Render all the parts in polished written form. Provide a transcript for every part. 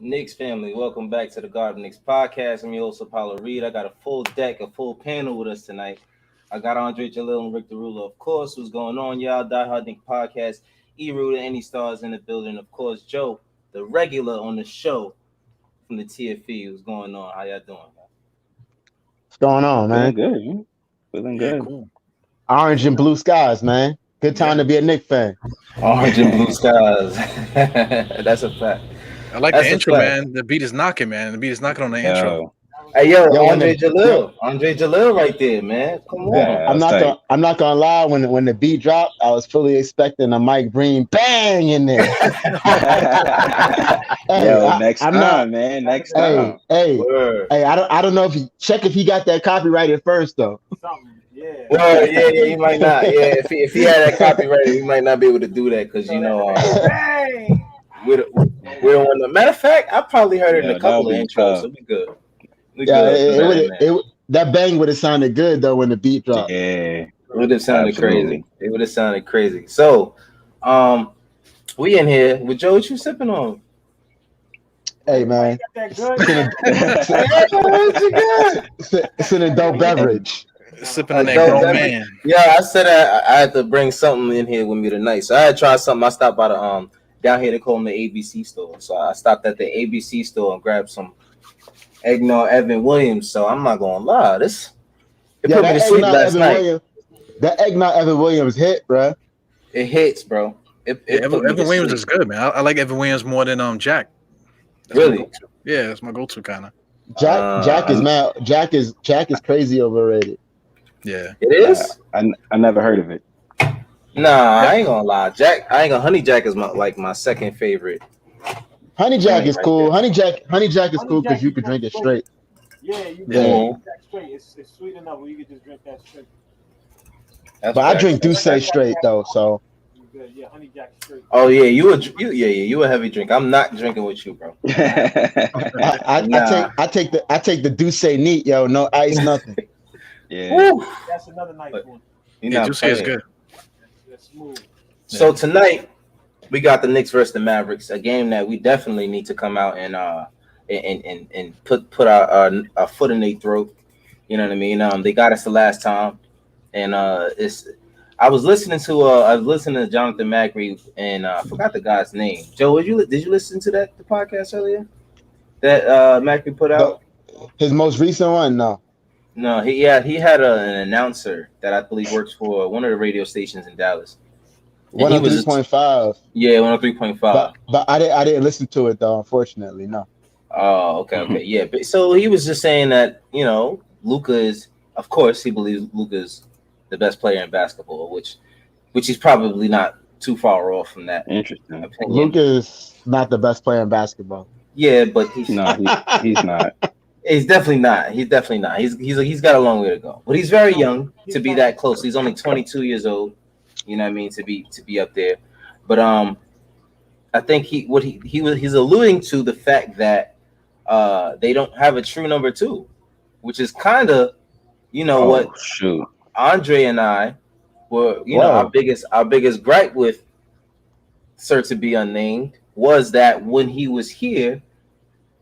Knicks family, welcome back to the Garden Knicks podcast. I'm your host, Apollo Reed. I got a full deck, a full panel with us tonight. I got Andre Jalil and Rick DeRulo, of course. What's going on, y'all? Die Hard Knicks podcast. E-Ruder, any stars in the building. Of course, Joe, the regular on the show from the TFE. What's going on? How y'all doing? What's going on, man? Feeling good, man. Feeling good. Cool. Orange and blue skies, man. Good time to be a Knicks fan. Orange and blue skies. That's a fact. I like That's the a intro, fact. man. The beat is knocking, man. The beat is knocking on the intro. Hey, yo, Yo, Andre Jalil right there, man. Come on. Yeah. I'm not gonna lie. When the beat dropped, I was fully expecting a Mike Breen bang in there. Next time, man. Next time. Word. I don't know if he got that copyrighted first though. Yeah. Word, yeah, he might not. Yeah, if he had that copyrighted, he might not be able to do that because we don't want to. Matter of fact, I probably heard it in a couple of intros, so we good. That bang would have sounded good though when the beat dropped. Yeah, it would have sounded absolutely crazy. It would have sounded crazy. So, we in here with Joe. What you sipping on? Hey man, it's an adult beverage. Sipping on that grown man. Yeah, I said I had to bring something in here with me tonight, so I had to try something. I stopped by the down here they call them the ABC store, so I stopped at the ABC store and grabbed some eggnog Evan Williams. So I'm not gonna lie, it put me to sleep last night. That eggnog Evan Williams hit, bro. It hits, bro. Evan Williams is good, man. I like Evan Williams more than Jack. That's really? Yeah, that's my go-to kind of. Jack is mad. Jack is crazy overrated. Yeah, it is. I never heard of it. Nah, I ain't gonna lie. Honey Jack is my second favorite. Honey Jack is cool. Honey Jack is cool because you can drink it straight. Yeah, you can drink that straight. It's sweet enough where you can just drink that straight. But I drink Douce straight though, so. Good. Yeah, Honey Jack straight. Oh yeah, you a heavy drink. I'm not drinking with you, bro. I take the Douce neat, yo. No ice, nothing. Yeah. Woo. That's another nice one. Douce is good. That's smooth. So tonight we got the Knicks versus the Mavericks, a game that we definitely need to come out and put our foot in their throat. You know what I mean? They got us the last time, and I was listening to Jonathan Macri, and I forgot the guy's name. Joe, did you listen to the podcast earlier that Macri put out? His most recent one, no. No, he had an announcer that I believe works for one of the radio stations in Dallas. 103.5. Yeah, 103.5. But I didn't listen to it though, unfortunately. No. Oh, okay, yeah. But, so he was just saying that Luka is, of course, he believes Luka is the best player in basketball, which he's probably not too far off from that. Interesting. Opinion. Luka is not the best player in basketball. Yeah, but he's not. He's definitely not. He's got a long way to go. But he's very young to be that close. He's only 22 years old. You know what I mean, to be up there. But I think he's alluding to the fact that they don't have a true number two, which is kind of Shoot. Andre and I were our biggest gripe with Sir to be unnamed was that when he was here,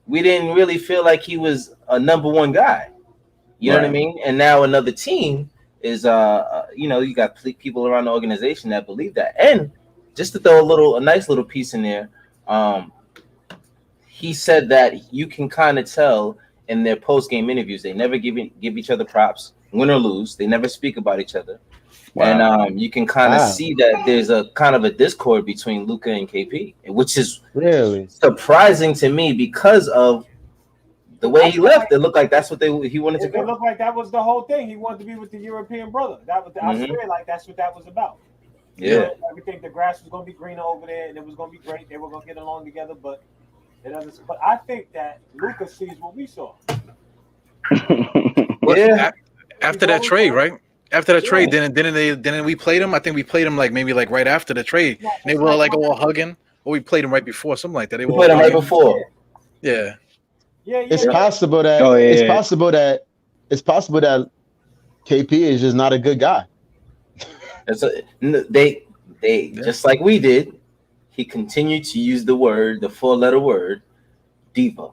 we didn't really feel like he was a number one guy. You know what I mean? And now another team is you got people around the organization that believe that. And just to throw a nice little piece in there, he said that you can kind of tell in their post-game interviews, they never give each other props, win or lose. They never speak about each other. Wow. And you can kind of see that there's a kind of a discord between Luka and KP, which is really surprising to me because of the way he left. It looked like that's what he wanted to do. It looked like that was the whole thing. He wanted to be with the European brother. That was I swear, like that's what that was about. Yeah, everything. The grass was going to be greener over there, and it was going to be great. They were going to get along together, but it doesn't. But I think that Luka sees what we saw. Yeah. After that trade, right? After the trade, didn't we play them? I think we played them maybe right after the trade. And they were all hugging, or we played them right before, something like that. We played them right before. Yeah. It's possible that it's possible that KP is just not a good guy. They just like we did. He continued to use the 4-letter word diva.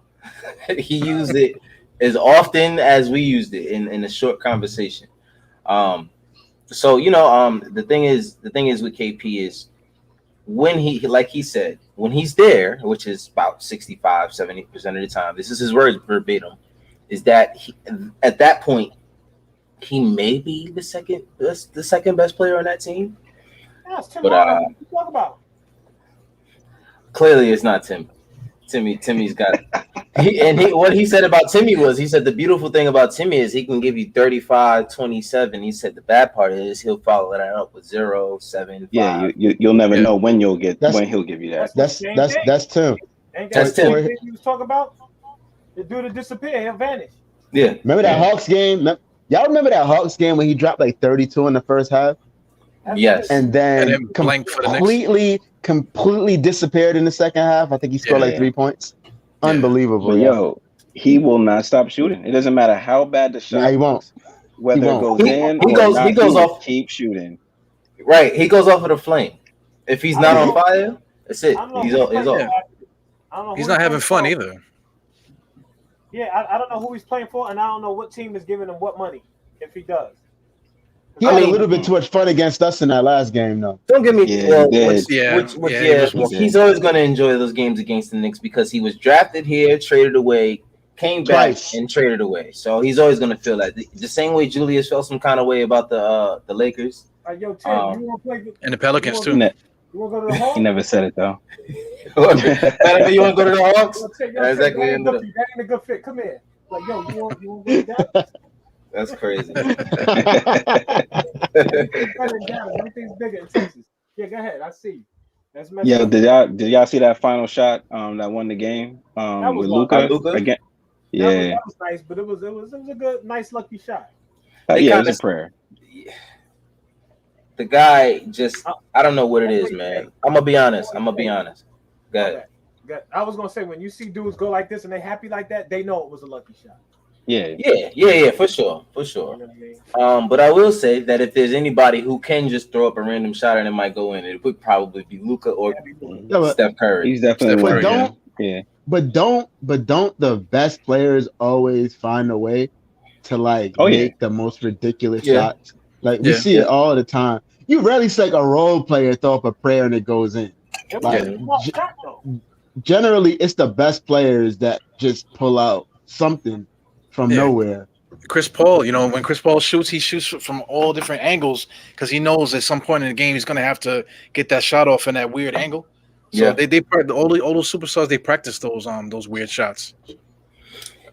He used it as often as we used it in a short conversation. So the thing is with KP is when he, like he said, when he's there, which is about 65-70% of the time, this is his words verbatim, is that at that point he may be the second best player on that team. That's Tim But Hardaway. What you talk about? Clearly it's not Tim. Timmy's got what he said about Timmy was, he said the beautiful thing about Timmy is he can give you 35, 27. He said the bad part is he'll follow that up with 0, 7, 5. Yeah, you'll never know when he'll give you that. That's Tim. That's Tim. He was talking about the dude that disappeared, he'll vanish. Yeah. Remember that Hawks game? Y'all remember that Hawks game when he dropped like 32 in the first half? Yes. And then completely disappeared in the second half. I think he scored like 3 points. Unbelievable. But yo, he will not stop shooting. It doesn't matter how bad the shot. Nah, he won't. Whether it goes in he or not, he goes off. Keep shooting. Right. He goes off with a flame. If he's not on fire, that's it. He's off. He's not having fun either. Yeah, I don't know who he's playing for, and I don't know what team is giving him what money if he does. He had a little bit too much fun against us in that last game, though. Don't get me. He's always going to enjoy those games against the Knicks because he was drafted here, traded away, came back and traded away. So he's always going to feel that. The same way Julius felt some kind of way about the Lakers. Yo, Tim, you want to play and the Pelicans too. You want to go to the Hawks? He never said it though. You want to go to the Hawks? Exactly. That ain't a good fit. Come here. Like, yo, you want to go to that? That's crazy. Everything's bigger in Texas. Yeah, go ahead. I see. That's yeah. Did y'all see that final shot? That won the game. With Luka again. Yeah, that was nice, but it was a good, nice, lucky shot. It was a prayer. The guy just, I don't know what it is, man. I'm gonna be honest. Go ahead. I was gonna say when you see dudes go like this and they happy like that, they know it was a lucky shot. Yeah, for sure. You know what I mean? But I will say that if there's anybody who can just throw up a random shot and it might go in, it would probably be Luka or Steph Curry. He's definitely one. But don't the best players always find a way to make the most ridiculous shots? Like we see it all the time. You rarely see like a role player throw up a prayer and it goes in. Generally, it's the best players that just pull out something from nowhere. Chris Paul, when Chris Paul shoots, he shoots from all different angles because he knows at some point in the game he's going to have to get that shot off in that weird angle. So all those superstars, they practice those weird shots.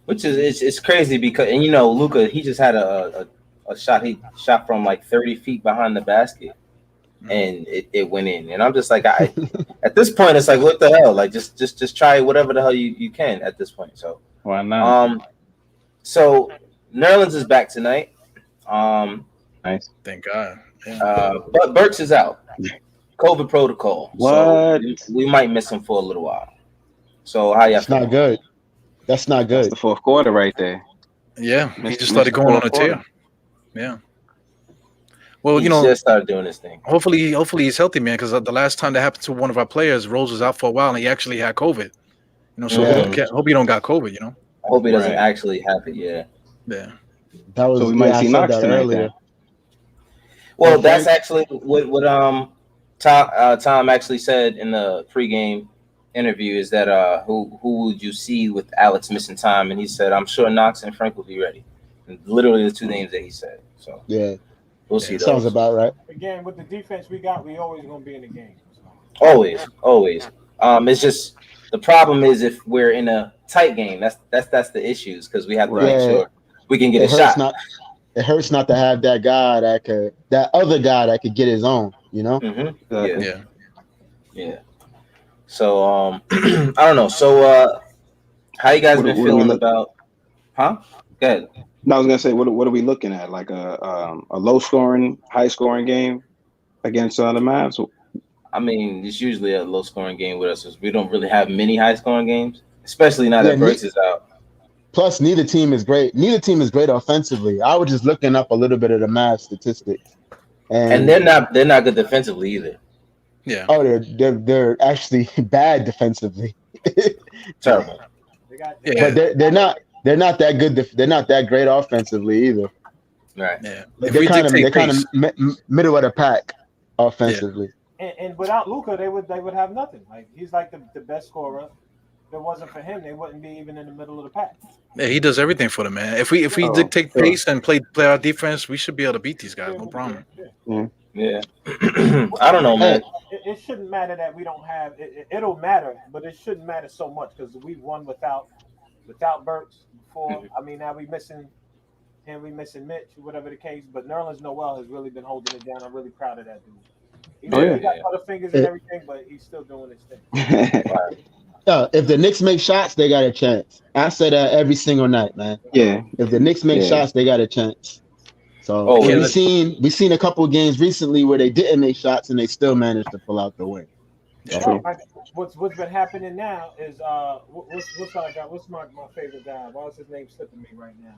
Which is it's crazy because Luka, he just had a shot. He shot from like 30 feet behind the basket, and it went in. And I'm just like, at this point, it's like, what the hell? Like, just try whatever the hell you can at this point. So why not? So Nerlens is back tonight. Nice. Thank God. But Burks is out. COVID protocol. What? So we might miss him for a little while. So how y'all? That's not good. That's not good. That's the fourth quarter right there. Yeah, he just started going on a tear. Yeah. Well, he just started doing this thing. Hopefully he's healthy, man. Because the last time that happened to one of our players, Rose was out for a while, and he actually had COVID. Hope he don't got COVID. I hope he doesn't actually have it. Yeah. Yeah. That was. So we might see Knox tonight earlier. Well, that's actually what Tom actually said in the pregame interview is that who would you see with Alex missing time? And he said, I'm sure Knox and Frank will be ready. And literally the two names that he said. So we'll see. Sounds about right. Again, with the defense we got, we always gonna be in the game. So. Always. It's just the problem is if we're in a tight game, that's the issues because we have to make sure we can get a shot. It hurts not to have that guy that other guy that could get his own. Mm-hmm. Yeah. So I don't know. So how you guys been feeling about? Huh? Go ahead. No, I was gonna say, what are we looking at? Like a low scoring, high scoring game against the Mavs? I mean, it's usually a low scoring game with us. We don't really have many high scoring games, especially now that Burks is out. Plus, neither team is great. Neither team is great offensively. I was just looking up a little bit of the Mavs statistics, and they're not good defensively either. Yeah. Oh, they're actually bad defensively. Terrible. But they're not that good. They're not that great offensively either. Right. Yeah. They're kind of middle of the pack offensively. Yeah. And without Luka, they would have nothing. Like he's like the best scorer. If it wasn't for him, they wouldn't be even in the middle of the pack. Yeah, he does everything for them, man. If we dictate pace and play our defense, we should be able to beat these guys. No problem. Yeah. I don't know, man. It shouldn't matter that we don't have it. It'll matter, but it shouldn't matter so much because we won without Burks before. I mean, now we missing him, we missing Mitch, whatever the case. But Nerlens Noel has really been holding it down. I'm really proud of that dude. He got other fingers and everything, but he's still doing his thing. If the Knicks make shots, they got a chance. I say that every single night, man. Yeah. If the Knicks make shots, they got a chance. So we've seen a couple of games recently where they didn't make shots and they still managed to pull out the win. What's been happening now is what's my favorite guy? Why is his name slipping me right now?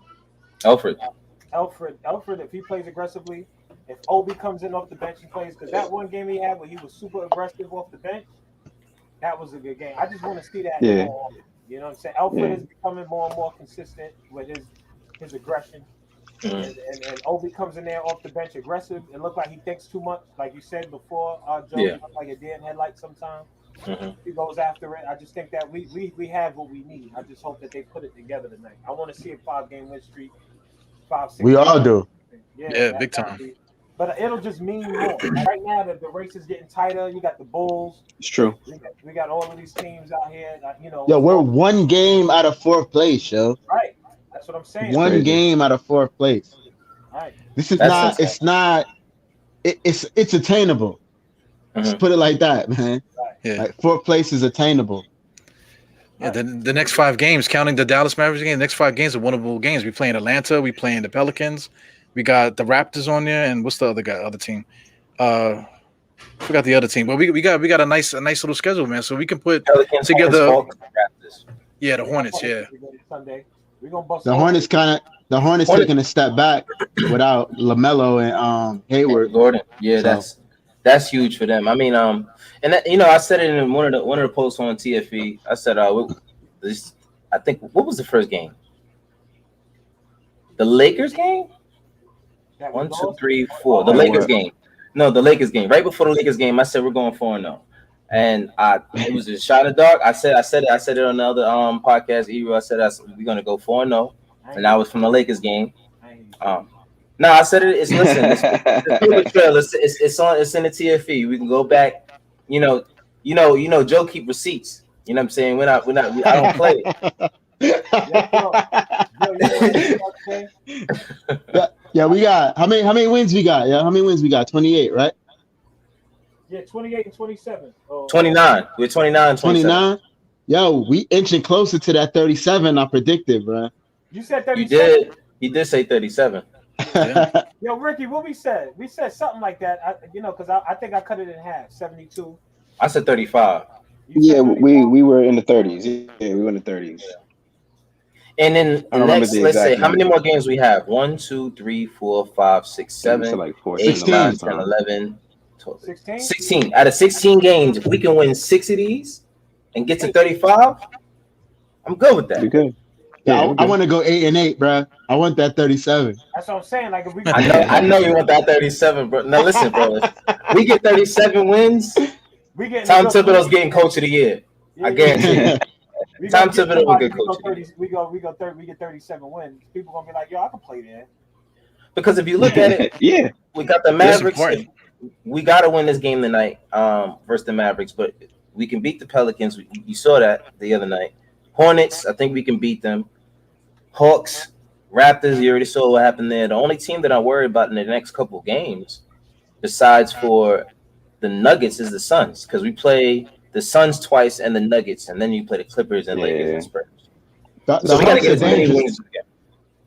Alfred, if he plays aggressively, if Obi comes in off the bench and plays, because that one game he had where he was super aggressive off the bench, that was a good game. I just want to see that more often. You know what I'm saying? Alfred is becoming more and more consistent with his aggression. And Obi comes in there off the bench aggressive. It looked like he thinks too much, like you said before. Joe, like a deer in headlight sometimes. He goes after it. I just think that we have what we need. I just hope that they put it together tonight. I want to see a 5-game win streak. 5-6. We all do. Yeah, big time. But it'll just mean more. Right now, the race is getting tighter. You got the Bulls. It's true. We got all of these teams out here. Yo, we're 1 game out of 4th place, yo. Right. That's what I'm saying. 1 game out of 4th place. Right. This is not. It's not. It's attainable. Let's put it like that, man. Yeah. Like 4th place is attainable. Yeah, the next 5 games, counting the Dallas Mavericks game, the next 5 games are winnable games. We play in Atlanta. We play in the Pelicans. We got the Raptors on there, and what's the other team? Forgot the other team, but we got a nice little schedule, man. So we can put Pelicans, together. Raptors. Yeah, the Hornets. Yeah, Sunday. We're gonna bust the Hornets taking a step back without LaMelo and Hayward. Gordon. Yeah, that's huge for them. I mean, and that, I said it in one of the posts on TFE. I said, I think what was the first game? The Lakers game. 1, 2, 3, 4. The Lakers game. No, the Lakers game. Right before the Lakers game, I said we're going 4-0, and it was a shot of dark. I said it on the other podcast. I said we're gonna go 4-0, and that was from the Lakers game. No, I said it. It's It's in the TFE. We can go back. Joe keep receipts. You know what I'm saying? I don't play. Yeah, we got how many wins we got? Yeah, how many wins we got? 28, right? Yeah, 28 and 27. 29. We're 29. 29. Yo, we inching closer to that 37 I predicted, bro. You said 37. You did. He did say 37. Yeah. Yo, Ricky, what we said? We said something like that. Because I think I cut it in half. 72. I said 35. Yeah, we were in the 30s. Yeah, we were in the 30s. Yeah. And then let's say how many more games we have? 1, 2, 3, 4, 5, 6, 7, like 8, 9, 10, 11, 12, 16. Out of 16 games, if we can win 6 of these and get to 35, I'm good with that. You're good. Yeah, I want to go 8-8, bro. I want that 37. That's what I'm saying. Like if we, I know you want that 37, bro. Now listen, bro. If we get 37 wins, Tom Thibodeau's getting coach of the year. I guarantee you. Tom Thibodeau will get coach. We get 37 wins. People gonna be like, yo, I can play there. Because if you look at it, yeah, we got the Mavericks. We got to win this game tonight versus the Mavericks, but we can beat the Pelicans. You saw that the other night. Hornets, I think we can beat them. Hawks, Raptors, you already saw what happened there. The only team that I worry about in the next couple of games, besides for the Nuggets, is the Suns, because we play the Suns twice and the Nuggets, and then you play the Clippers and Lakers and Spurs. So we got to get as many wins again.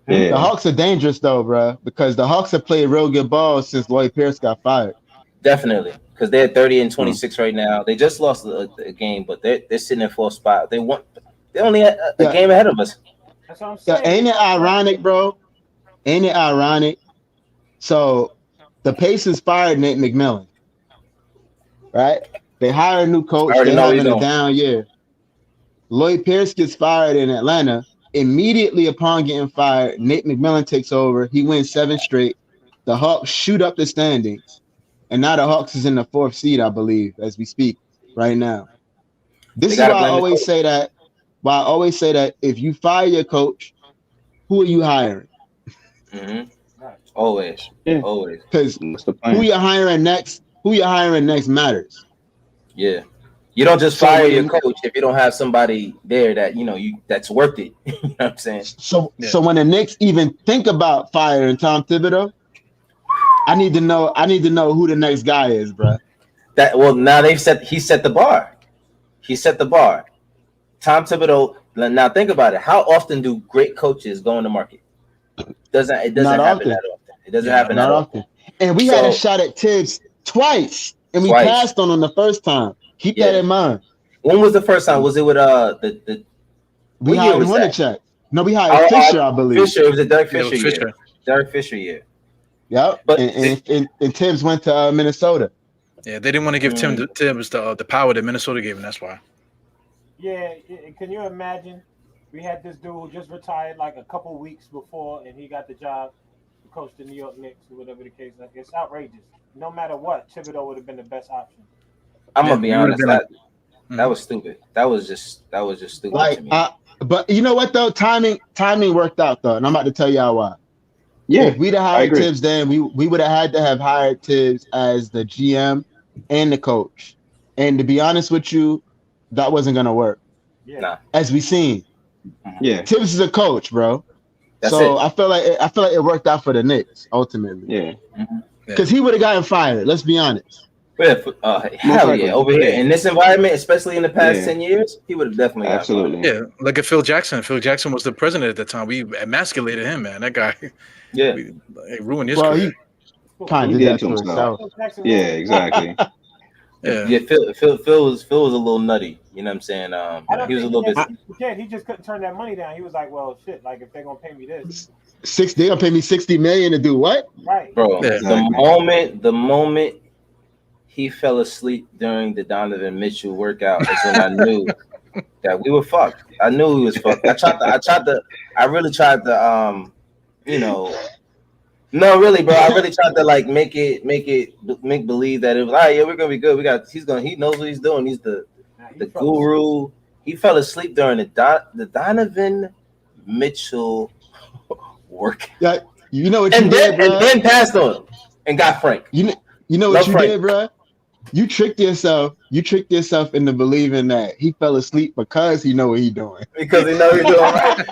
Yeah. The Hawks are dangerous, though, bro, because the Hawks have played real good ball since Lloyd Pierce got fired. Definitely, because they're 30-26 right now. They just lost a game, but they're sitting in 4th spot. They only a game ahead of us. That's what I'm saying. Yeah, ain't it ironic, bro? Ain't it ironic? So the Pacers fired Nate McMillan, right? They hired a new coach. They're having a down year. Lloyd Pierce gets fired in Atlanta. Immediately upon getting fired, Nate McMillan takes over. He wins 7 straight. The Hawks shoot up the standings, and now the Hawks is in the 4th seed, I believe, as we speak right now. This is why I always say that. Why I always say that if you fire your coach, who are you hiring? Mm-hmm. Always, always. Because who you're hiring next matters. Yeah. You don't just fire your coach if you don't have somebody there that that's worth it. You know what I'm saying? So when the Knicks even think about firing Tom Thibodeau, I need to know who the next guy is, bro. Now he set the bar. He set the bar. Tom Thibodeau. Now think about it. How often do great coaches go in the market? It doesn't happen that often. It doesn't happen that often. And we had a shot at Tibbs twice, and we passed on him the first time. Keep that in mind. When was the first time? Was it with we hired Hornacek? No, we hired Fisher, I believe. Fisher. It was a Derek Fisher year. Derek Fisher year. Yep. But and Tibbs went to Minnesota. Yeah, they didn't want to give Tibbs the power that Minnesota gave him. That's why. Yeah, can you imagine? We had this dude who just retired like a couple weeks before, and he got the job to coach the New York Knicks or whatever the case. It's outrageous. No matter what, Thibodeau would have been the best option. I'm gonna be honest. That was stupid. That was just stupid to me. But you know what though? Timing worked out though, and I'm about to tell y'all why. Yeah, if we'd have hired Tibbs then, we would have had to have hired Tibbs as the GM and the coach. And to be honest with you, that wasn't gonna work. Yeah. As we seen. Yeah. Tibbs is a coach, bro. That's so it. I feel like it worked out for the Knicks ultimately. Yeah. Because he would have gotten fired. Let's be honest. Hell yeah, over here in this environment, especially in the past 10 years, he would have definitely absolutely. Yeah, look at Phil Jackson. Phil Jackson was the president at the time. We emasculated him, man. That guy. Yeah, he ruined his career. He kind of did that to himself. Yeah, exactly. Yeah. Phil was a little nutty. You know what I'm saying? He was a little bit. He just couldn't turn that money down. He was like, "Well, shit. Like if they're gonna pay me this, they gonna pay me $60 million to do what?" Right, bro. Yeah. The moment he fell asleep during the Donovan Mitchell workout is when I knew that we were fucked. I knew he was fucked. I really tried to no, really, bro. I really tried to like make believe that it was all right. Yeah, we're gonna be good. He knows what he's doing. He's the guru. He fell asleep during the Donovan Mitchell workout. Yeah, you know what you did, bro? And then passed on him and got Frank. You know what you did, bro? You tricked yourself into believing that he fell asleep because he know what he's doing. Because he know he's doing right.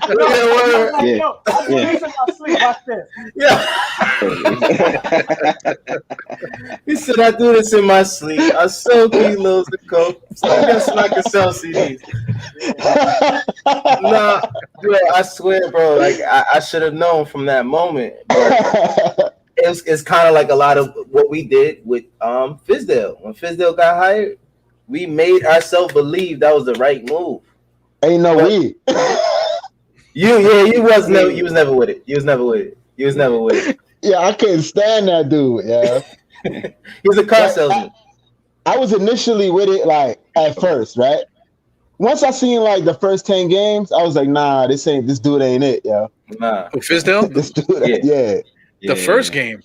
He said, I do this in my sleep. I sell kilos of coke. So I guess I can sell CDs. Nah, bro, I swear, bro, like I should have known from that moment. But it's kind of like a lot of what we did with Fizdale. When Fizdale got hired, we made ourselves believe that was the right move. Ain't no we. You was never with it. Yeah, I couldn't stand that dude. Yeah, he was a car salesman. I was initially with it like at first, right? Once I seen like the first 10 games, I was like, nah, this dude ain't it, yo. Nah. Fizdale? This dude, yeah. The first game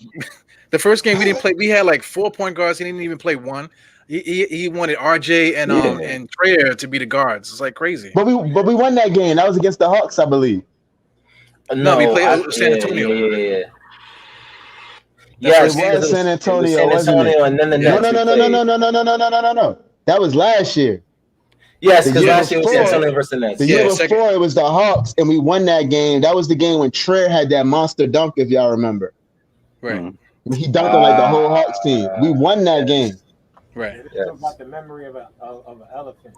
we didn't play. We had like 4 point guards. He didn't even play one. He wanted RJ and Trayer to be the guards. It's like crazy. But we won that game. That was against the Hawks, I believe. No, we played San Antonio. Yeah. Yes, it was San Antonio. San Antonio, and then the Nets. No. That was last year. Yes, because last year was San Antonio versus the Nets. The year before it was the Hawks, and we won that game. That was the game when Trayer had that monster dunk, if y'all remember. Right. He dunked on like the whole Hawks team. We won that game. Right. It's about the memory of an elephant.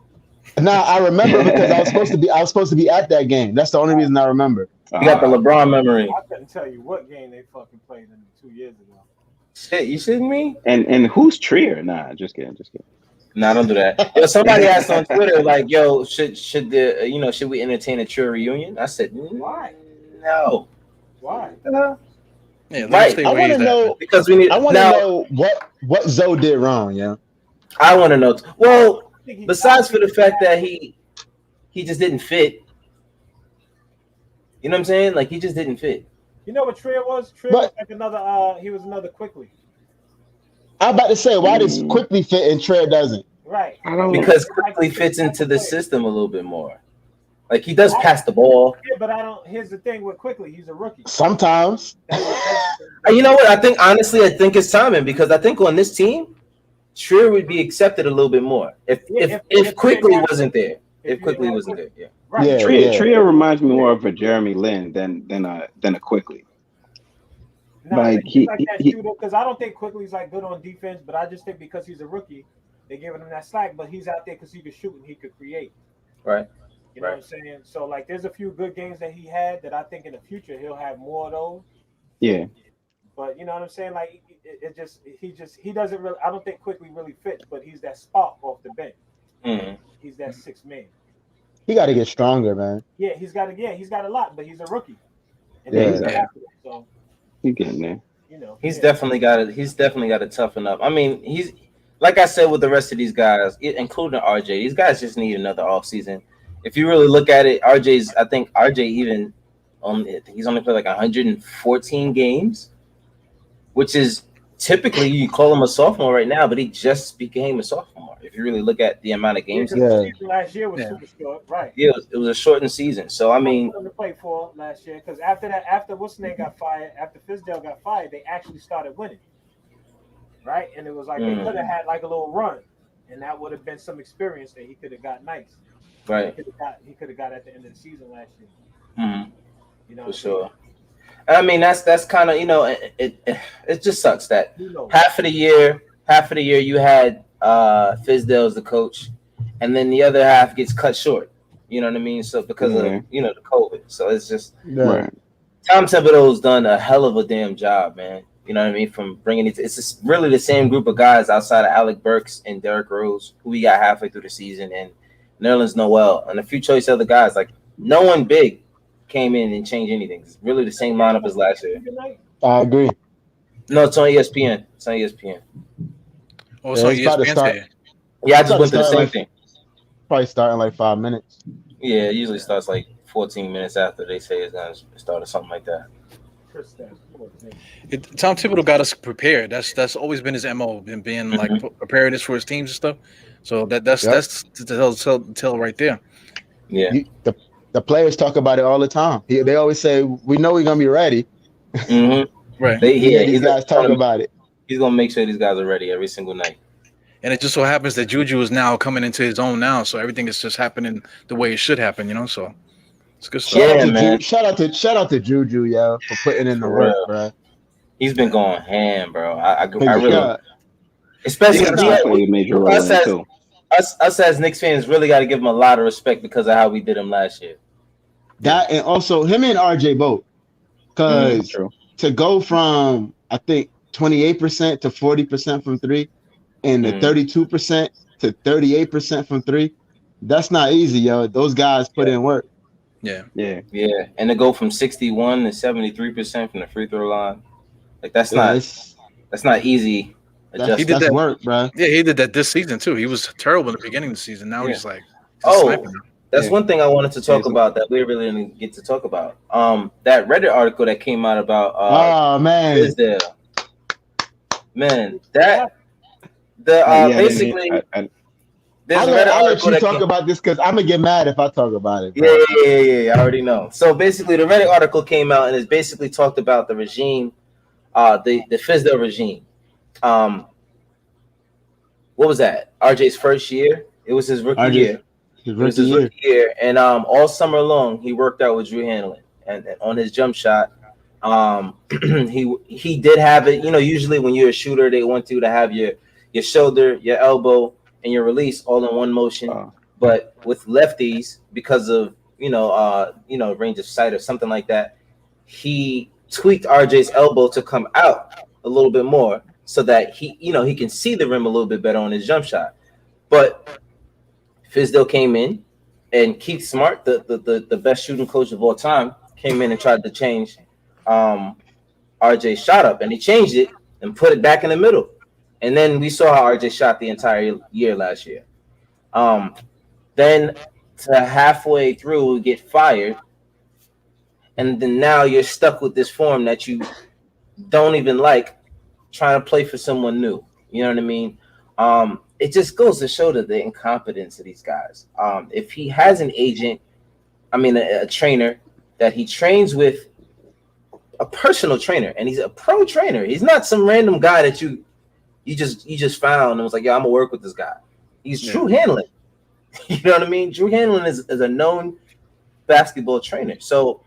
Nah, I remember because I was supposed to be at that game. That's the only reason I remember. You got the LeBron memory. I couldn't tell you what game they fucking played in 2 years ago. Shit, you shitting me? And who's Trier? Nah, just kidding. Nah, don't do that. Yo, somebody asked on Twitter, like, yo, should we entertain a Trier reunion? I said, why? No. Why? Yeah, right. I want to know because we need. I want to know what Zoe did wrong. Yeah. I want to know. Well, besides for the fact that he he just didn't fit. You know what I'm saying? Like he just didn't fit. You know what Trier was? Trier was like another. He was another Quickly. I'm about to say, why does Quickly fit and Trier doesn't? Right. Because Quickly fits into the system a little bit more. Like he does pass the ball. Yeah, but I don't. Here's the thing with Quickly, he's a rookie. Sometimes. You know what? I think honestly, I think it's timing because I think on this team, Trier would be accepted a little bit more if Quickly wasn't there. If Quickly wasn't there, yeah. Right. Yeah, Trier reminds me more of a Jeremy Lin than a Quickly. No, like he because I don't think Quickly's like good on defense, but I just think because he's a rookie, they're giving him that slack. But he's out there because he could shoot and he could create. Right. You know what I'm saying? So like, there's a few good games that he had that I think in the future he'll have more of those. Yeah. But you know what I'm saying? Like he doesn't really. I don't think Quickly really fits, but he's that spark off the bench. Mm-hmm. He's that sixth man. He got to get stronger, man. Yeah, he's got a lot, but he's a rookie. And so he's getting there. You know, he's definitely got to toughen up. I mean, he's like I said with the rest of these guys, including RJ. These guys just need another offseason. If you really look at it, I think RJ even he's only played like 114 games, which is typically you call him a sophomore right now, but he just became a sophomore. If you really look at the amount of games, last year was super short, right? Yeah, it was a shortened season. So I mean, to play for last year because after what's name got fired, after Fizdale got fired, they actually started winning, right? And it was like they could have had like a little run, and that would have been some experience that he could have got nice. Right. He could have got at the end of the season last year. Mm-hmm. You know, for sure. I mean, that's kind of it just sucks that half of the year you had Fizdale as the coach, and then the other half gets cut short. You know what I mean? So because of the COVID, so it's just Tom Thibodeau's done a hell of a damn job, man. You know what I mean? From bringing it's just really the same group of guys outside of Alec Burks and Derrick Rose, who we got halfway through the season, and Nerlens Noel, and a few choice other guys. Like no one big came in and changed anything. It's really the same lineup as last year. I agree. No, it's on ESPN. It's on ESPN. Oh, it's on ESPN. Yeah, I just went through the same thing. Probably start in like 5 minutes. Yeah, it usually starts like 14 minutes after they say it's gonna start or something like that. Tom Thibodeau got us prepared. That's always been his MO, been being like preparing this for his teams and stuff. So that's to tell right there. Yeah. The players talk about it all the time. They always say, "We know we're gonna be ready." Mm-hmm. Right. These guys talk about it. He's gonna make sure these guys are ready every single night. And it just so happens that Juju is now coming into his own now, so everything is just happening the way it should happen, So it's good stuff. Yeah, man. Shout out to Juju, yo, for putting in the work, bro. He's been going ham, bro. I really, especially us as Knicks fans, really got to give him a lot of respect because of how we did him last year. That and also him and RJ both, because to go from I think 28% to 40% from three, and the 32% to 38% from three, that's not easy, yo. Those guys put in work. Yeah. And to go from 61 to 73% from the free throw line, like that's not easy. He did that work, bro. Yeah, he did that this season too. He was terrible in the beginning of the season. Now he's like, that's one thing I wanted to talk about that we really didn't get to talk about. That Reddit article that came out about Fizdale. Man, that basically. I'll let you talk about this because I'm gonna get mad if I talk about it. Bro. Yeah. I already know. So basically, the Reddit article came out and it's basically talked about the regime, the Fizdale regime. What was that? RJ's first year. It was his rookie year. His rookie year, and all summer long he worked out with Drew Hanlon and on his jump shot. He did have it. Usually when you're a shooter, they want you to have your shoulder, your elbow, and your release all in one motion. But with lefties, because of range of sight or something like that, he tweaked RJ's elbow to come out a little bit more so that he can see the rim a little bit better on his jump shot. But Fizdale came in, and Keith Smart, the best shooting coach of all time, came in and tried to change RJ's shot up, and he changed it and put it back in the middle. And then we saw how RJ shot the entire year last year. Then to halfway through get fired, and then now you're stuck with this form that you don't even like, trying to play for someone new. You know what I mean? It just goes to show that the incompetence of these guys. If he has an agent, a trainer that he trains with, a personal trainer, and he's a pro trainer. He's not some random guy that you just found and was like, yeah, I'm gonna work with this guy. He's Drew Hanlon. You know what I mean? Drew Hanlon is a known basketball trainer. So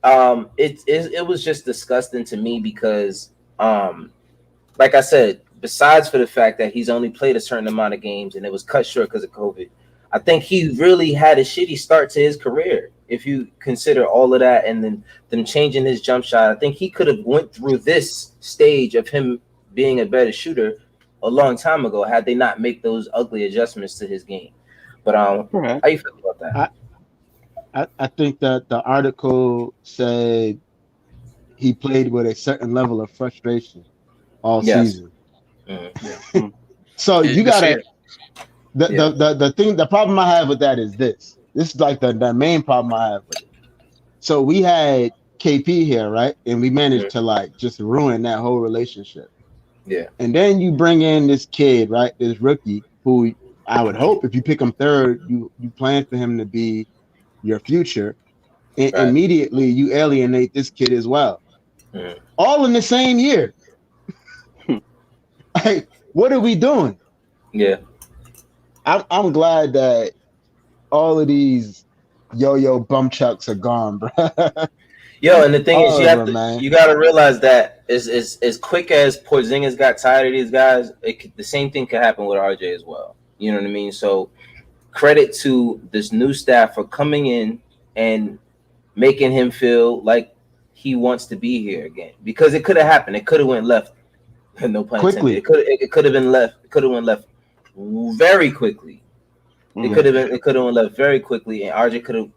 it was just disgusting to me because like I said, besides for the fact that he's only played a certain amount of games and it was cut short because of COVID, I think he really had a shitty start to his career. If you consider all of that and then them changing his jump shot, I think he could have went through this stage of him being a better shooter a long time ago had they not make those ugly adjustments to his game. But how you feel about that? I think that the article said he played with a certain level of frustration all season. Mm-hmm. So you gotta the problem I have with that is this. This is like the main problem I have with it. So we had KP here, right? And we managed to like just ruin that whole relationship. Yeah. And then you bring in this kid, right? This rookie who I would hope if you pick him third, you plan for him to be your future. And immediately you alienate this kid as well. All in the same year. Like, what are we doing? Yeah. I'm glad that all of these yo-yo bum chucks are gone, bro. Yo, and the thing is, you got to realize that as quick as Porzingis got tired of these guys, the same thing could happen with RJ as well. You know what I mean? So credit to this new staff for coming in and making him feel like he wants to be here again. Because it could have happened. It could have went left. No pun intended. It could have been left. It could have went left very quickly. It could have went left very quickly, and RJ could have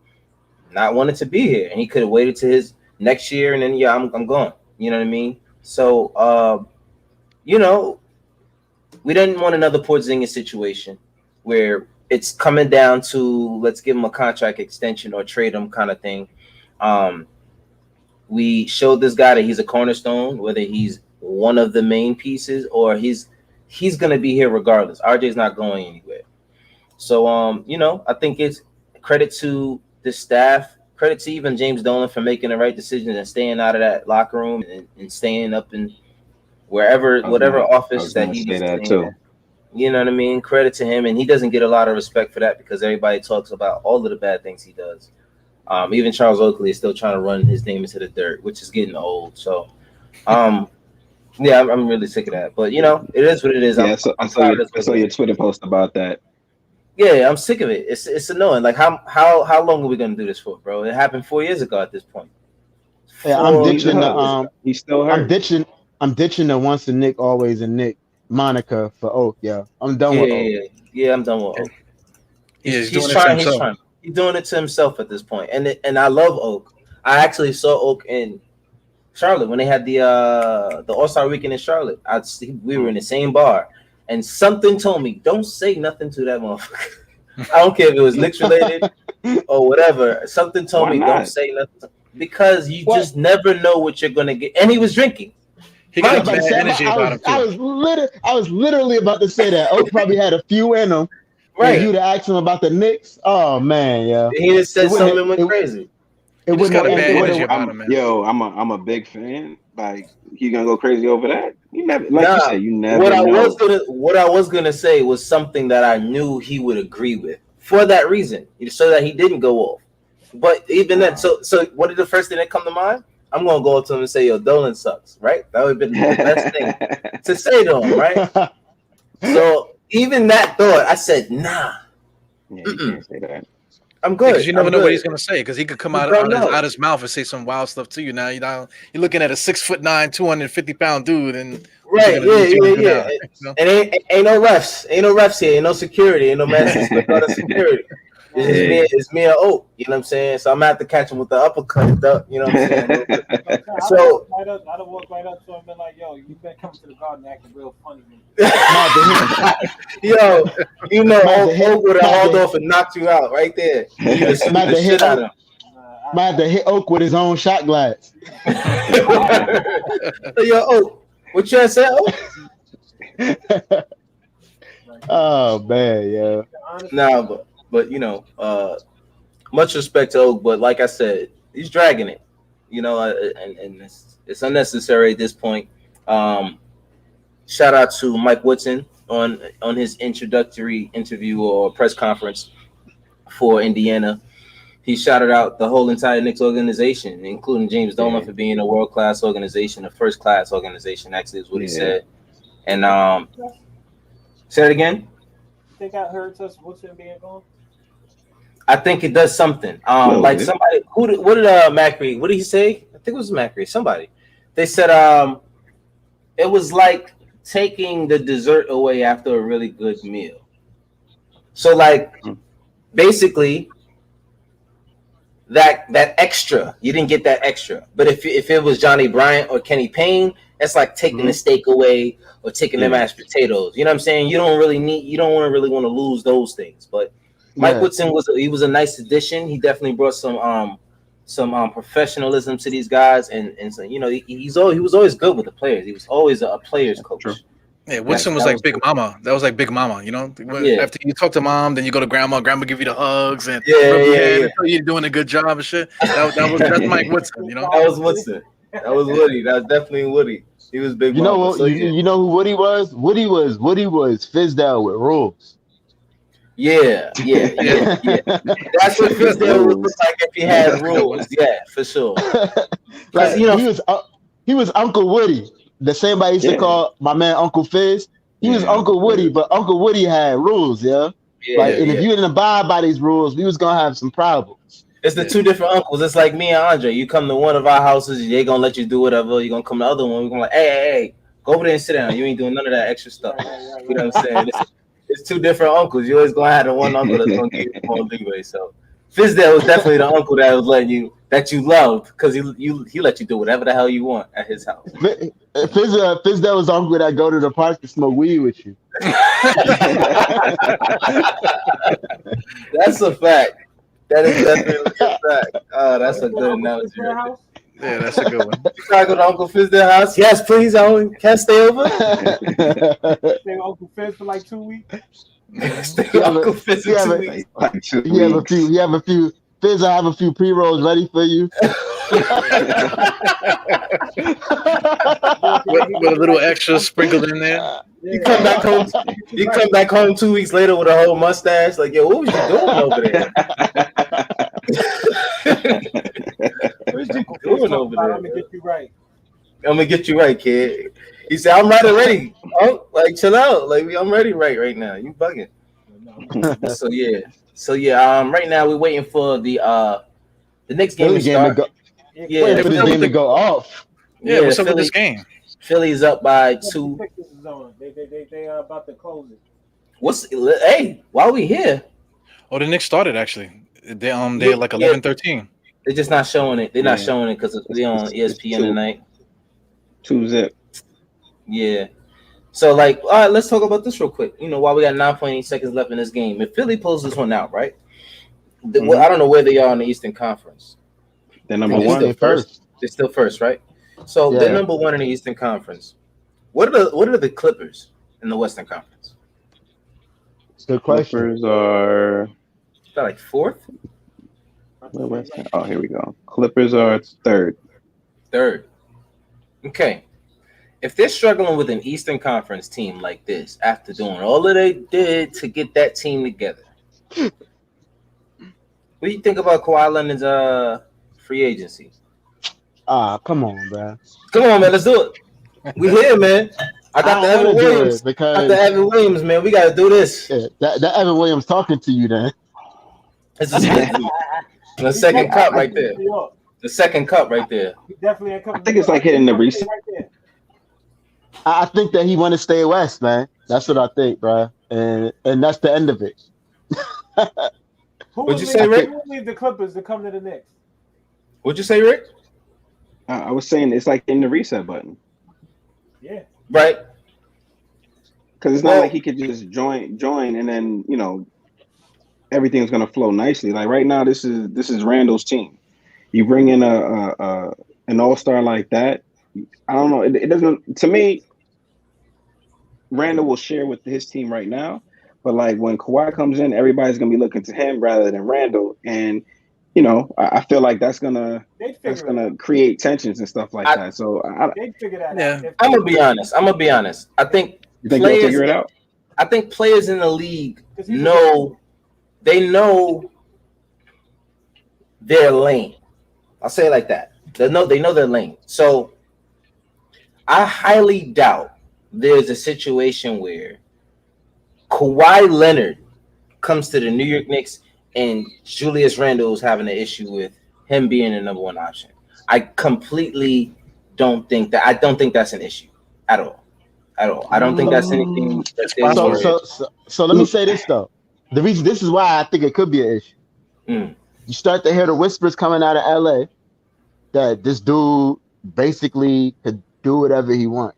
not wanted to be here, and he could have waited to his next year, and then I'm gone. You know what I mean? So we didn't want another Porzingis situation where it's coming down to let's give him a contract extension or trade him kind of thing. We showed this guy that he's a cornerstone, whether he's one of the main pieces or he's gonna be here regardless. RJ's not going anywhere. So I think it's credit to the staff, credit to even James Dolan for making the right decision and staying out of that locker room and staying up in whatever office that he needs to stay in. You know what I mean? Credit to him, and he doesn't get a lot of respect for that because everybody talks about all of the bad things he does. Even Charles Oakley is still trying to run his name into the dirt, which is getting old. So, I'm really sick of that. But it is what it is. Yeah, I saw your Twitter post about that. Yeah, I'm sick of it. It's annoying. Like how long are we gonna do this for, bro? It happened 4 years ago at this point. Yeah, I'm ditching the He's still hurt. I'm ditching the once a Nick, always a Nick moniker for Oak. Yeah, I'm done with Oak. Yeah, I'm done with Oak. He's doing it to himself at this point. And I love Oak. I actually saw Oak in Charlotte when they had the All-Star weekend in Charlotte. We were in the same bar. And something told me, don't say nothing to that motherfucker. I don't care if it was Knicks related or whatever. Something told me, don't say nothing. Because you just never know what you're going to get. And he was drinking. He got bad energy about him, too. I was literally about to say that. Oak probably had a few in him. Right. You'd asked him about the Knicks. Oh, man, yeah. He just said something and went crazy. It just got a bad energy about him, man. Yo, I'm a big fan. Like, he gonna go crazy over that? You never, you said, you never. What I was gonna say was something that I knew he would agree with for that reason, so that he didn't go off. But even then, so what did the first thing that come to mind? I'm gonna go up to him and say, "Yo, Dolan sucks," right? That would have been the best thing to say to him, right? So even that thought, I said, "Nah." Yeah, you can't say that. I'm good. Because you never know what he's gonna say. Because he could come out his mouth and say some wild stuff to you. Now you're looking at a 6'9", 250-pound dude, and right, yeah. And ain't no refs here, ain't no security, ain't no man security. It's me and Oak. You know what I'm saying? So I'm gonna have to catch him with the uppercut. You know what I'm saying? So I'd have walked right up to him and been like, "Yo, you been coming to the garden acting real funny." Yo, you know, Oak would have hauled off and knocked you out right there. You would have the shit out of him. Might have to hit Oak with his own shot glass. Yo, Oak, what you say, Oak? Oh man, yeah. Nah, but you know, much respect to Oak, but like I said, he's dragging it. You know, and it's unnecessary at this point. Shout out to Mike Woodson on his introductory interview or press conference for Indiana. He shouted out the whole entire Knicks organization, including James Dolan, for being a world-class organization, a first-class organization, actually is what he said. And say it again. You think that hurts us, Woodson being gone? I think it does something. Like somebody, what did Macri, what did he say? I think it was Macri, somebody. They said it was like taking the dessert away after a really good meal. So like basically that extra, you didn't get that extra. But if it was Johnny Bryant or Kenny Payne, it's like taking the steak away or taking the mashed potatoes. You know what I'm saying? You don't really want to lose those things. But Mike Woodson was a nice addition. He definitely brought some professionalism to these guys, and so, you know, he was always good with the players. He was always a players coach. True. Yeah, Woodson was like Big Mama. That was like Big Mama, you know. After you talk to mom, then you go to grandma. Grandma give you the hugs and you're doing a good job and shit. That's Mike Woodson, you know. That was Woodson. That was Woody. That was definitely Woody. He was Big Mama. You know what? You know who Woody was? Woody was Fizdale with rules. Yeah. That's what Fizdale would look like if he had rules. Yeah, for sure. Like, you know, he was Uncle Woody. The same I used to call my man Uncle Fizz. He was Uncle Woody, but Uncle Woody had rules, and if you didn't abide by these rules, we was gonna have some problems. It's the two different uncles. It's like me and Andre. You come to one of our houses, they gonna let you do whatever. You're gonna come to the other one. We're gonna like, hey, go over there and sit down. You ain't doing none of that extra stuff. You know what I'm saying? It's two different uncles. You always gonna have the one uncle that's gonna give you more leeway. So Fizdale was definitely the uncle that was letting you that you loved because he let you do whatever the hell you want at his house. Fizdale was the uncle that go to the park to smoke weed with you. That's a fact. That is definitely a fact. Oh, that's a good analogy. Yeah, that's a good one. You try to go to Uncle Fizdale's house? Yes, please. Can I stay over? Stay with Uncle Fizz for like 2 weeks. Stay with Uncle Fizz for 2 weeks. You have a few. Fizz, I have a few pre-rolls ready for you. with a little extra sprinkled in there. You come back home. You come back home 2 weeks later with a whole mustache. Like, yo, what was you doing over there? What was you doing over there? I'm gonna get you right. I'm gonna get you right, kid. He said, "I'm right already. Oh, like chill out. Like I'm ready right now. You bugging." So yeah. Right now we're waiting for the next game to start. Waiting for this game to go off. Yeah, what's up with this game? Philly's up by 2. They are about to close it. Hey, while we here? Oh, the Knicks started actually. They're like 11-13. They're just not showing it. They're not showing it because they're on ESPN tonight. 2-0. Yeah. So, like, all right, let's talk about this real quick. You know, while we got 9.8 seconds left in this game, if Philly pulls this one out, right? Well, I don't know where they are in the Eastern Conference. They're number one. They're still first, right? So they're number one in the Eastern Conference. What are the Clippers in the Western Conference? Good question. Clippers are they're like 4th. Oh, here we go. Clippers are 3rd. Okay. If they're struggling with an Eastern Conference team like this, after doing all that they did to get that team together, what do you think about Kawhi Leonard's free agency? Come on, bro. Come on, man. Let's do it. We here, man. I got the Evan Williams. Evan Williams, man. We got to do this. Yeah, that Evan Williams talking to you, then. This is the second cup right there. The second cup right there. I think it's like hitting the reset. I think that he want to stay west, man. That's what I think, bro. And that's the end of it. What'd you say, Rick? Who would leave the Clippers to come to the Knicks? What'd you say, Rick? I was saying it's like in the reset button. Yeah. Right. Because it's not like he could just join, and then everything's gonna flow nicely. Like right now, this is Randall's team. You bring in an all-star like that. I don't know. It doesn't. To me, Randall will share with his team right now, but like when Kawhi comes in, everybody's gonna be looking to him rather than Randall, and I feel like that's gonna create tensions and stuff like that. So they figure that out. I'm gonna be honest. I think they'll figure it out. I think players in the league know their lane. I'll say it like that. They know their lane. So I highly doubt there's a situation where Kawhi Leonard comes to the New York Knicks and Julius Randle is having an issue with him being the number one option. I completely don't think that. I don't think that's an issue at all. I don't think that's anything. So let me say this though. The reason this is why I think it could be an issue. You start to hear the whispers coming out of LA that this dude basically could do whatever he wants.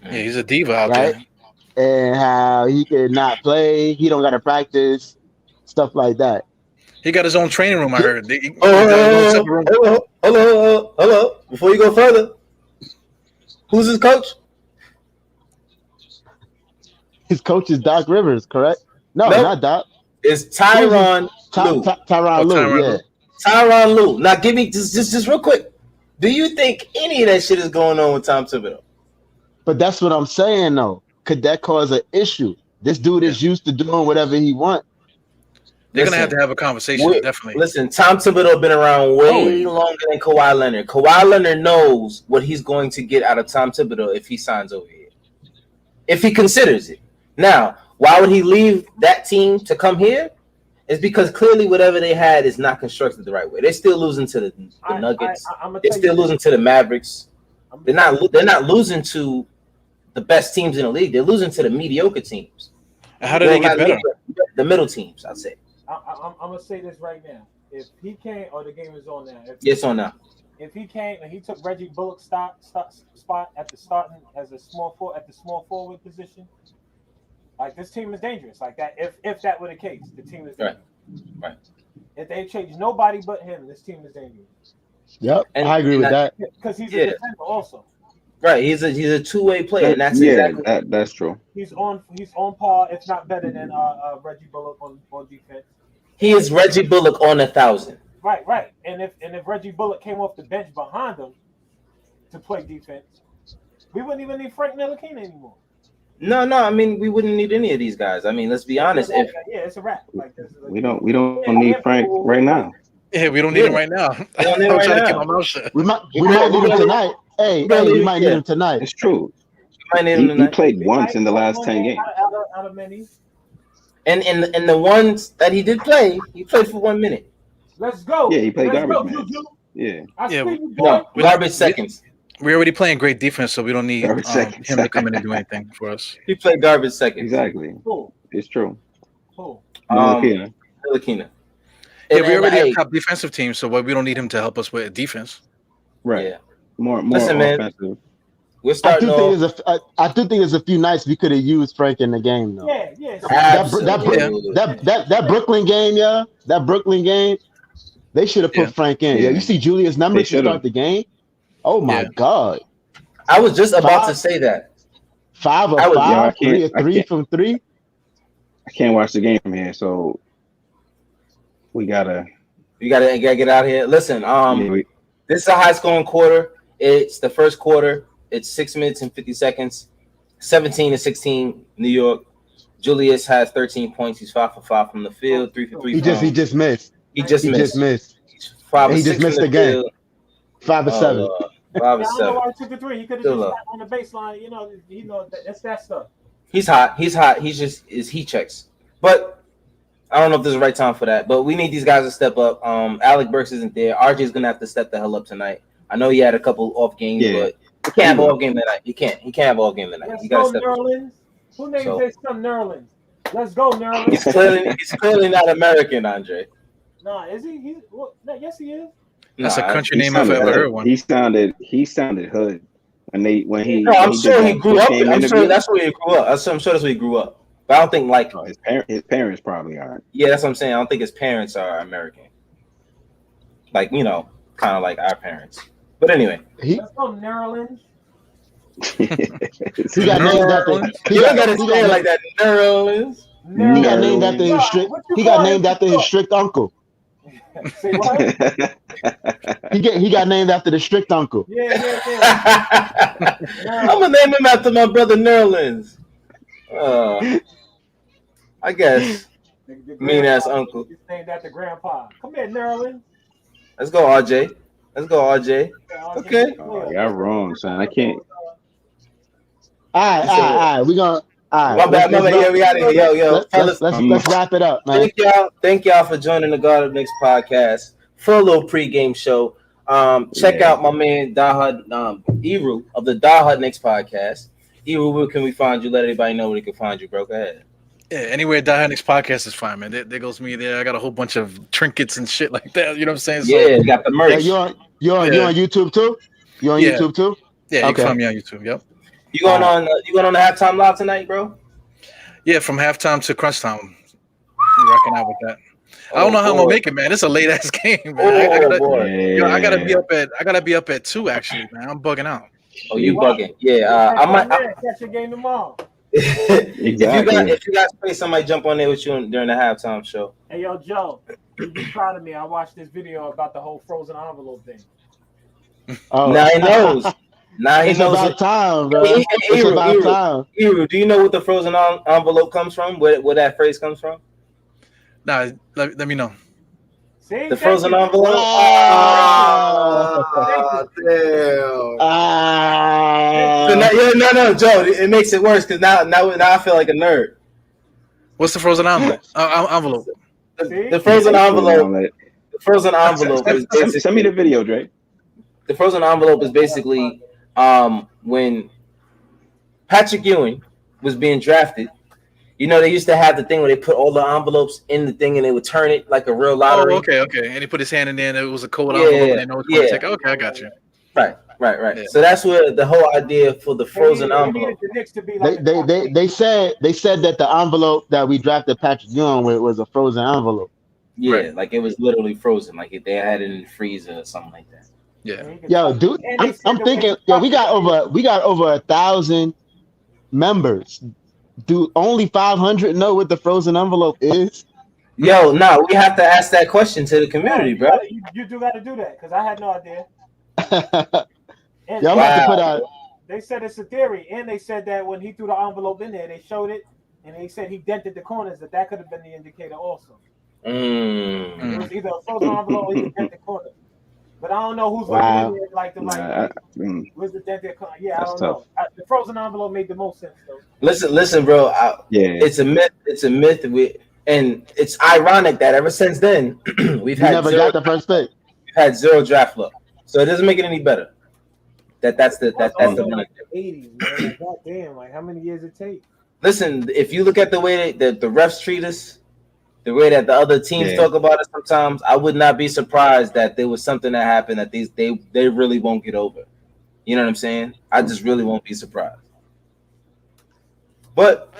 Yeah, he's a diva out there. And how he could not play, he don't got to practice, stuff like that. He got his own training room, I heard. Hello. Before you go further, who's his coach? His coach is Doc Rivers, correct? No, nope. Not Doc. It's Tyronn Lue. Tyronn Lue, yeah. Tyronn Lue. Now, give me just real quick. Do you think any of that shit is going on with Tom Thibodeau? But that's what I'm saying, though. Could that cause an issue? This dude is used to doing whatever he wants. They're going to have a conversation, definitely. Listen, Tom Thibodeau been around way longer than Kawhi Leonard. Kawhi Leonard knows what he's going to get out of Tom Thibodeau if he signs over here. If he considers it. Now, why would he leave that team to come here? It's because clearly whatever they had is not constructed the right way. They're still losing to the Nuggets. They're still losing to the Mavericks. They're not losing to the best teams in the league. They're losing to the mediocre teams. How do they get better? The middle teams, I'd say. I'm gonna say this right now. If he came, the game is on now. It's on now. If he came and he took Reggie Bullock's spot at the starting as a small forward position, like this team is dangerous. Like that, if that were the case, the team is dangerous. Right. If they change nobody but him, this team is dangerous. Yep, and I agree with that. Because he's a defender also. Right, he's a two-way player, and that's that's true. He's on par, if not better than Reggie Bullock on defense. He is Reggie Bullock on 1,000. Right. And if Reggie Bullock came off the bench behind him to play defense, we wouldn't even need Frank Ntilikina anymore. No. I mean, we wouldn't need any of these guys. I mean, let's be honest. It's a wrap. Like this. We don't need Frank right now. Yeah, we don't need him right now. I'm trying to keep my mouth shut. We might need him tonight. Hey, we might need him tonight. It's true. He played once in the last 10 games. Out of many. And in the ones that he did play, he played for 1 minute. Let's go. Yeah, he played garbage. Garbage seconds. We're already playing great defense, so we don't need him to come in and do anything for us. He played garbage seconds. Exactly. Cool. It's true. Cool. Ntilikina. Yeah, we already have top defensive team, so we don't need him to help us with defense. Right. Yeah. More Listen, offensive. Man, we're starting I do think there's a few nights we could have used Frank in the game, though. Yeah. That Brooklyn game, that Brooklyn game, they should have put Frank in. Yeah, you see Julius' numbers to start the game. Oh my God! I was just about to say that. 5 of 5, 3 of 3 from 3. I can't watch the game from here, so we gotta get out of here. Listen, this is a high scoring quarter. It's the first quarter. It's 6 minutes and 50 seconds. 17-16, New York. Julius has 13 points. He's 5 for 5 from the field. 3 for 3. He just missed. He just missed. He's 5 he just missed the game. 5 of 7. 5 of 7. I don't know why he took the 3. He could have just sat on the baseline. You know that's that stuff. He's hot. He's just heat checks. But I don't know if this is the right time for that. But we need these guys to step up. Alec Burks isn't there. RJ's gonna have to step the hell up tonight. I know he had a couple off games, but he can't have all game tonight. He can't have all game tonight. You gotta step up. Who named his son Nerlens? Let's go, Nerlens. He's clearly not American, Andre. Nah, is he? Yes, he is. That's a country name I've ever heard one. He sounded hood when he. No, I'm sure he grew up. I'm sure that's where he grew up. I'm sure that's where he grew up. But I don't think like his parents probably are. Yeah, that's what I'm saying. I don't think his parents are American. Like, kind of like our parents. But anyway, let's go, Nerlens. He got named after. You don't gotta say it like that, Nerlens. He got named after his strict. He got named after his strict uncle. Say what? He got named after the strict uncle. Yeah. I'm gonna name him after my brother Nerlens. I guess. Mean ass uncle. He's named after Grandpa. Come here, Nerlens. Let's go, RJ. Okay. Oh, y'all wrong, son. I can't. All right. We gonna. All right. My bad. Yeah, we got it. Yo. Let's wrap it up, man. Thank y'all for joining the God of Knicks podcast for a little pregame show. Check out my man Dahud Eru of the Dahud Knicks podcast. Eru, where can we find you? Let everybody know where they can find you, bro. Go ahead. Yeah, anywhere Dahud Knicks podcast is fine, man. There goes me there. I got a whole bunch of trinkets and shit like that. You know what I'm saying? So, yeah, you got the merch. Yeah, you on YouTube too? You on YouTube too? Yeah, you can find me on YouTube. Yep. You going on the halftime live tonight, bro? Yeah, from halftime to crunch time. I'm rocking out with that. I don't know how I'm gonna make it, man. It's a late ass game, man. I gotta be up at 2 actually, man. I'm bugging out. Oh, you bugging? Yeah, I might catch your game tomorrow. Exactly. If you got space, I might jump on there with you during the halftime show. Hey, yo, Joe, you be proud of me. I watched this video about the whole frozen envelope thing. Oh. Now he knows. It's about time, bro. It's about time. Eru, do you know what the frozen envelope comes from? Where that phrase comes from? Nah, let me know. See, the frozen envelope. No, Joe. It makes it worse because now I feel like a nerd. What's the frozen envelope? Envelope. The frozen envelope. The frozen envelope is basically. Send me the video, Drake. The frozen envelope is basically when Patrick Ewing was being drafted. They used to have the thing where they put all the envelopes in the thing and they would turn it like a real lottery. Oh, okay. And he put his hand in there and it was a cold envelope and they know it's going to take. Okay, I got you. Right. Yeah. So that's where the whole idea for the frozen envelope. They said that the envelope that we drafted Patrick Ewing with was a frozen envelope. Yeah, like it was literally frozen, like they had it in the freezer or something like that. Yeah. Yo, dude, I'm thinking, we got over 1,000 members. Do only 500 know what the frozen envelope is? Yo, no, we have to ask that question to the community, bro. You do got to do that because I had no idea. I'm about to put out. They said it's a theory, and they said that when he threw the envelope in there, they showed it, and they said he dented the corners. That could have been the indicator also. It was either a frozen envelope or he dented the corners. But I don't know who's looking at it like where's the dented corner? Yeah, I don't know. The frozen envelope made the most sense though. Listen, bro. It's a myth. It's a myth. And it's ironic that ever since then we've never got the first pick. We've had 0 draft luck, so it doesn't make it any better. That's the 80s, man. God damn, like how many years it take? Listen, if you look at the way that the refs treat us, the way that the other teams talk about it sometimes, I would not be surprised that there was something that happened that they really won't get over. You know what I'm saying? I just really won't be surprised. But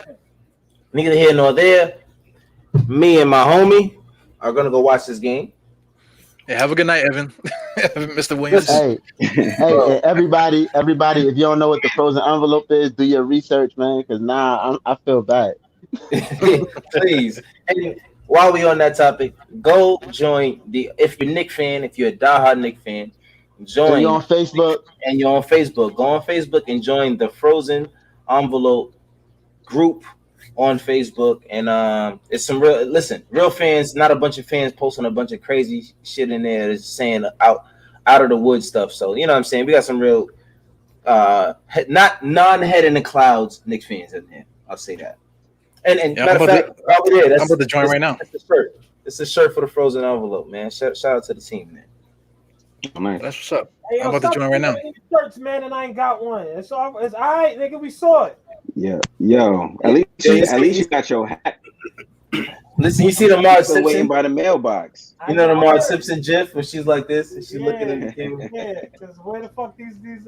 neither here nor there, me and my homie are gonna go watch this game. Yeah, have a good night, Evan. Mr. Williams. Hey, everybody, if you don't know what the frozen envelope is, do your research, man, because I feel bad. Please. And while we're on that topic, go join if you're a Knicks fan, if you're a diehard Knicks fan, join. So you're on Facebook. And you're on Facebook. Go on Facebook and join the Frozen Envelope group on Facebook. And it's some real fans, not a bunch of fans posting a bunch of crazy shit in there that's saying out of the wood stuff. So you know what I'm saying? We got some real not non-head in the clouds Knicks fans in there. I'll say that. And matter of fact, I'm about to join right now. It's a shirt. It's a shirt for the Frozen Envelope, man. Shout out to the team, man. Oh, man. That's what's up. Hey, I'm about to join right now. Shirts, man, and I ain't got one. It's all right, nigga. We saw it. Yeah, yo. At least you got your hat. Listen, you see the Marge Still waiting Simpson by the mailbox. You know the Marge Simpson gif when she's like this and she's looking in the camera. Yeah, because where the fuck these hoodies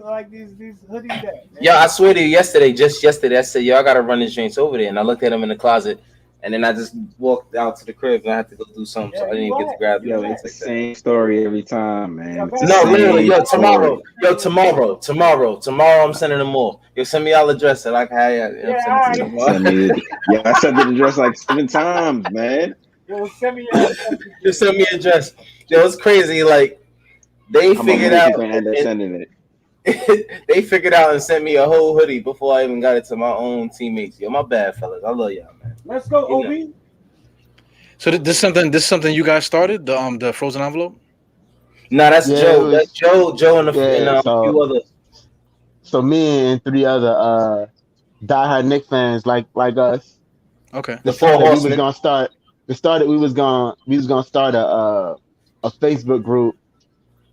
at? Man? Yo, I swear to you, just yesterday, I said, yo, I gotta run these drinks over there, and I looked at them in the closet, and then I just walked out to the crib and I had to go do something, so I didn't get to grab them. Yo, it's the same story every time, man. No, literally, yo, tomorrow, I'm sending them more. Yo, send me y'all address and I can send me. Yeah, I sent the address like 7 times, man. Yo, send me your just send me an address. Yo, it's crazy. Like they figured out. End up sending it. They figured out and sent me a whole hoodie before I even got it to my own teammates. Yo, my bad, fellas. I love y'all, man. Let's go, OB. So this something you guys started the frozen envelope? No, that's Joe. That's Joe and a few others. So me and 3 other diehard Knicks fans like us. Okay. The 4 horsemen. We was gonna start a Facebook group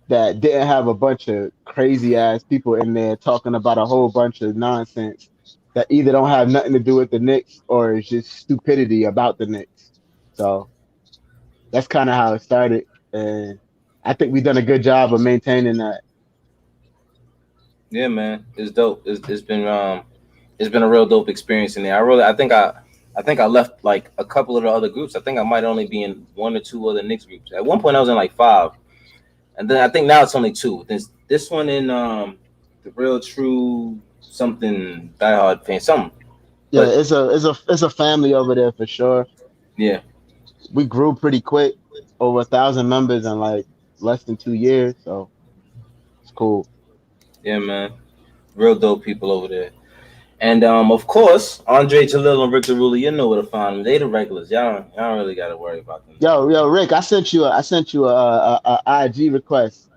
that didn't have a bunch of crazy ass people in there talking about a whole bunch of nonsense that either don't have nothing to do with the Knicks or is just stupidity about the Knicks. So that's kind of how it started, and I think we've done a good job of maintaining that. Yeah, man, it's dope. It's been a real dope experience in there. I think I left like a couple of the other groups. I think I might only be in 1 or 2 other Knicks groups. At one point I was in like 5. And then I think now it's only 2. This one in the real true something diehard fan something. Yeah, but it's a family over there for sure. Yeah, we grew pretty quick, over 1,000 members in like less than 2 years. So it's cool. Yeah, man, real dope people over there. And of course, Andre Jalil and Rick Derula, you know where to find them. They the regulars. Y'all don't really got to worry about them. Yo, Rick, I sent you a IG request.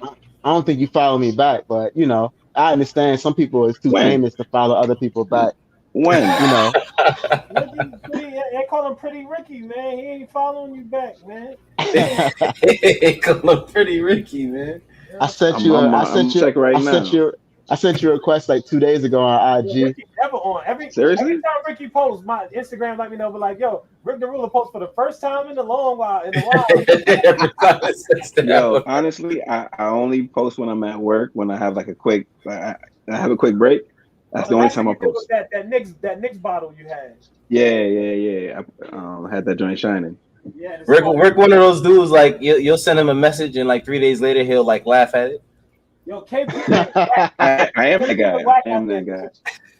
I don't think you follow me back, but you know, I understand some people is too famous to follow other people back. When you know, they call him Pretty Ricky, man. He ain't following you back, man. They call him Pretty Ricky, man. I sent you a request like 2 days ago on IG. Seriously? Every time Ricky posts, my Instagram let me know, but like, yo, Rick Derula posts for the first time in a while. Yo, honestly, I only post when I'm at work, when I have like a quick break. That's the only time I post. That Knicks bottle you had. Yeah. I had that joint shining. Yeah, Rick, one of those dudes, like you'll send him a message and like 3 days later he'll like laugh at it. Yo, KP. I am that guy.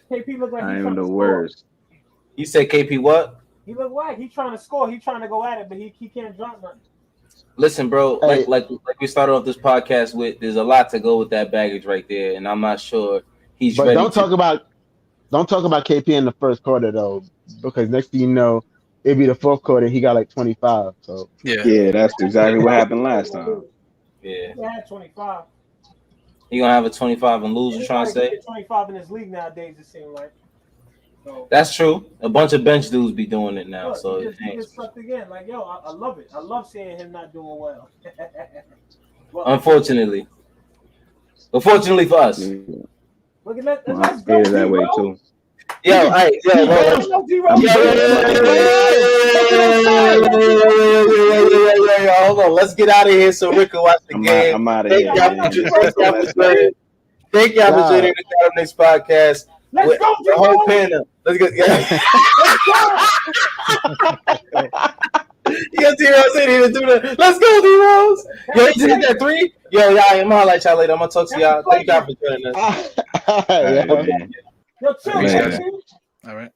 KP look like I am the worst. You said KP what? He look like he's trying to score. He's trying to go at it, but he can't drop nothing. Listen, bro, like we started off this podcast with, there's a lot to go with that baggage right there, and I'm not sure he's ready. But don't talk about KP in the first quarter though, because next thing you know, it'll be the fourth quarter. He got like 25. So yeah, that's exactly what happened last time. Yeah, he had 25. He gonna have a 25 and lose? You trying to say 25 in this league nowadays? It seems like. So, that's true. A bunch of bench dudes be doing it now. So he just sucked again. Like, yo, I love it. I love seeing him not doing well. Unfortunately for us. Look at that. Let's go that way too. Yo, hold on. Let's get out of here so Rick can watch the game. I'm out of here. Thank y'all for joining the Knicks podcast. Let's go, the whole panel. Let's go. Yes, D-Rose didn't even do that. Let's go, D-Rose. Yo, he just hit that 3. Yo, y'all, I'm gonna highlight y'all later. I'm gonna talk to y'all. Thank y'all for joining us. Yo, chill. All right.